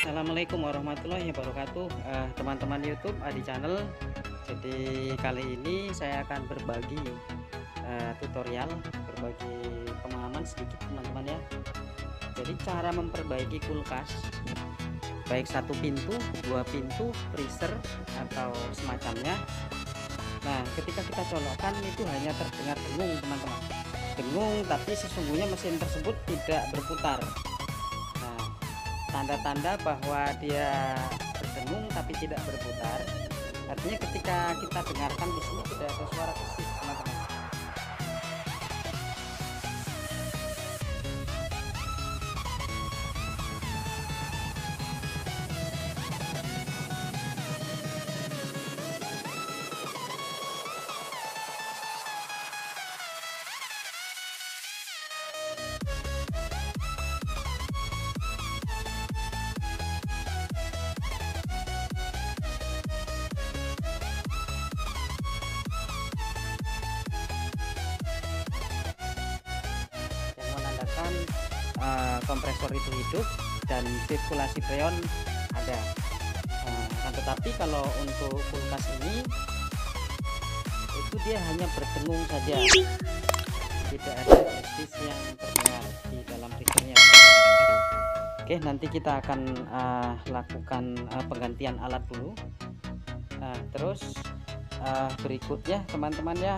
Assalamualaikum warahmatullahi wabarakatuh, teman-teman YouTube Adi Channel. Jadi kali ini saya akan berbagi tutorial, berbagi pemahaman sedikit teman-teman ya. Jadi cara memperbaiki kulkas, baik satu pintu, dua pintu, freezer atau semacamnya. Nah, ketika kita colokkan itu hanya terdengar dengung teman-teman, dengung, tapi sesungguhnya mesin tersebut tidak berputar. Tanda-tanda bahwa dia berdengung tapi tidak berputar, artinya ketika kita dengarkan di sini tidak ada suara bisik teman-teman. Kompresor itu hidup dan sirkulasi freon ada. Tetapi kalau untuk kulkas ini itu dia hanya berdengung saja, tidak ada bisnis yang terdengar di dalam freezernya. Oke, nanti kita akan lakukan penggantian alat dulu. Terus berikutnya teman-teman ya,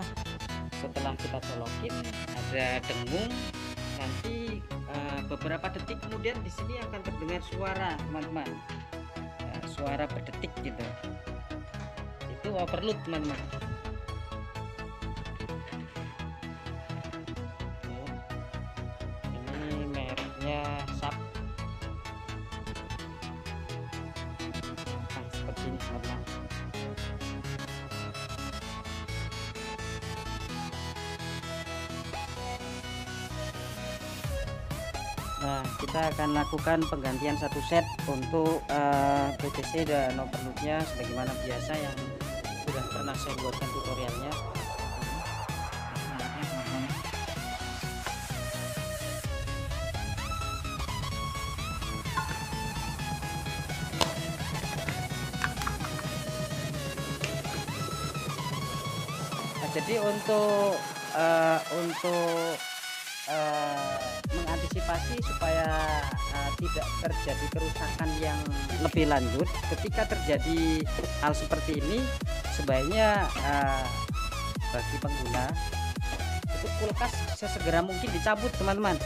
setelah kita colokin ada dengung, nanti beberapa detik kemudian di sini akan terdengar suara teman-teman, suara berdetik gitu. Itu overload teman-teman. Ini mereknya SAP. Seperti ini teman-teman. Nah, kita akan lakukan penggantian satu set untuk PVC dan overloadnya sebagaimana biasa yang sudah pernah saya buatkan tutorialnya. Nah, jadi untuk mengantisipasi supaya tidak terjadi kerusakan yang lebih lanjut, ketika terjadi hal seperti ini sebaiknya bagi pengguna itu kulkas sesegera mungkin dicabut teman-teman.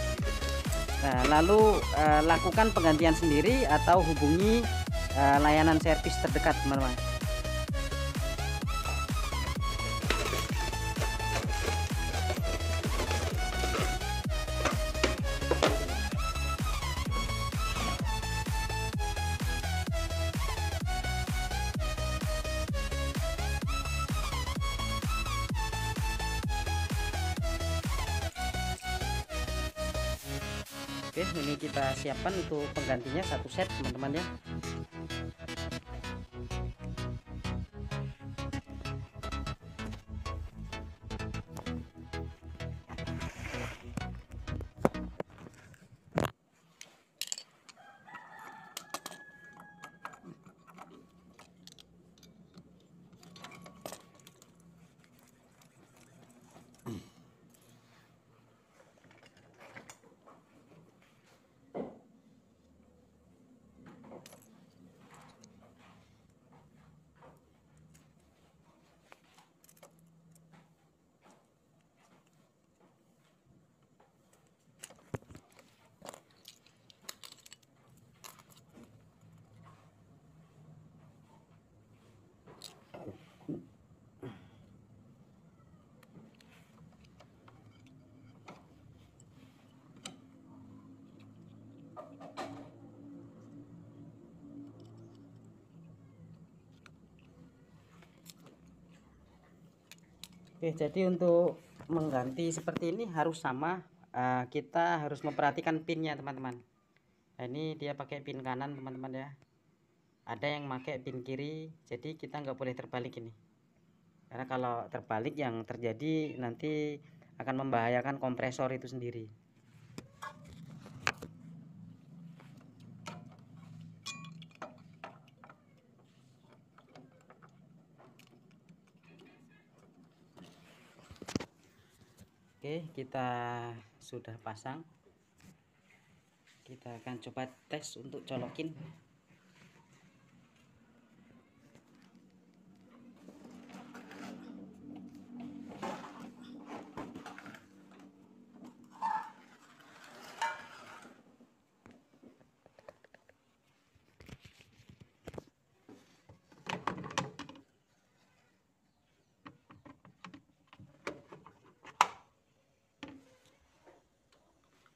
Nah, lalu lakukan penggantian sendiri atau hubungi layanan servis terdekat teman-teman. Oke, ini kita siapkan untuk penggantinya satu set teman-teman ya. Oke, jadi untuk mengganti seperti ini harus sama, kita harus memperhatikan pinnya teman-teman. Nah, ini dia pakai pin kanan teman-teman ya, ada yang pakai pin kiri, jadi kita nggak boleh terbalik ini, karena kalau terbalik yang terjadi nanti akan membahayakan kompresor itu sendiri. Oke, kita sudah pasang. Kita akan coba tes untuk colokin.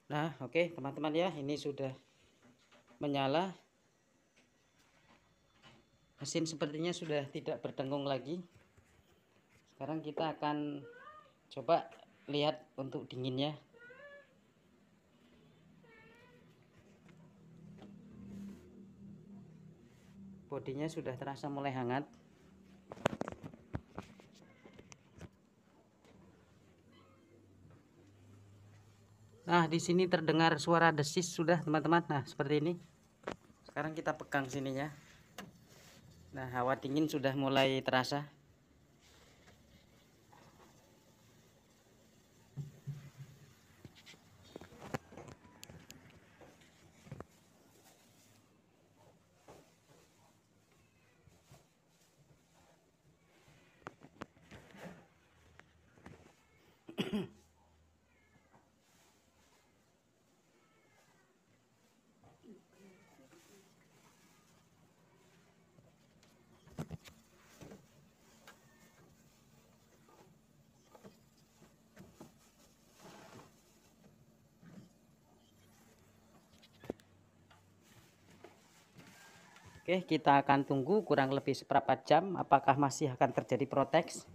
Nah, oke teman-teman ya, ini sudah menyala. Mesin sepertinya sudah tidak berdengung lagi. Sekarang kita akan coba lihat untuk dinginnya. Bodinya sudah terasa mulai hangat. Nah, di sini terdengar suara desis sudah teman-teman. Nah, seperti ini. Sekarang kita pegang sininya. Nah, hawa dingin sudah mulai terasa. Oke, kita akan tunggu kurang lebih seperempat jam. Apakah masih akan terjadi proteks?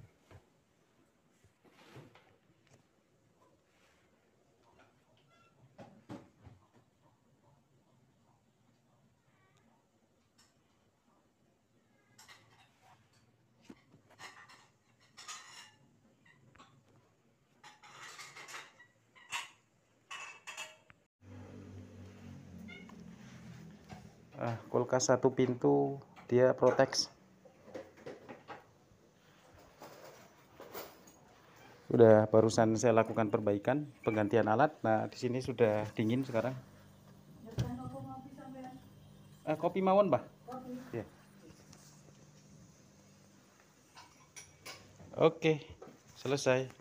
Kulkas satu pintu dia proteks. Sudah barusan saya lakukan perbaikan, penggantian alat. Nah, di sini sudah dingin sekarang. Kopi mawon, Mbah? Ya. Oke, selesai.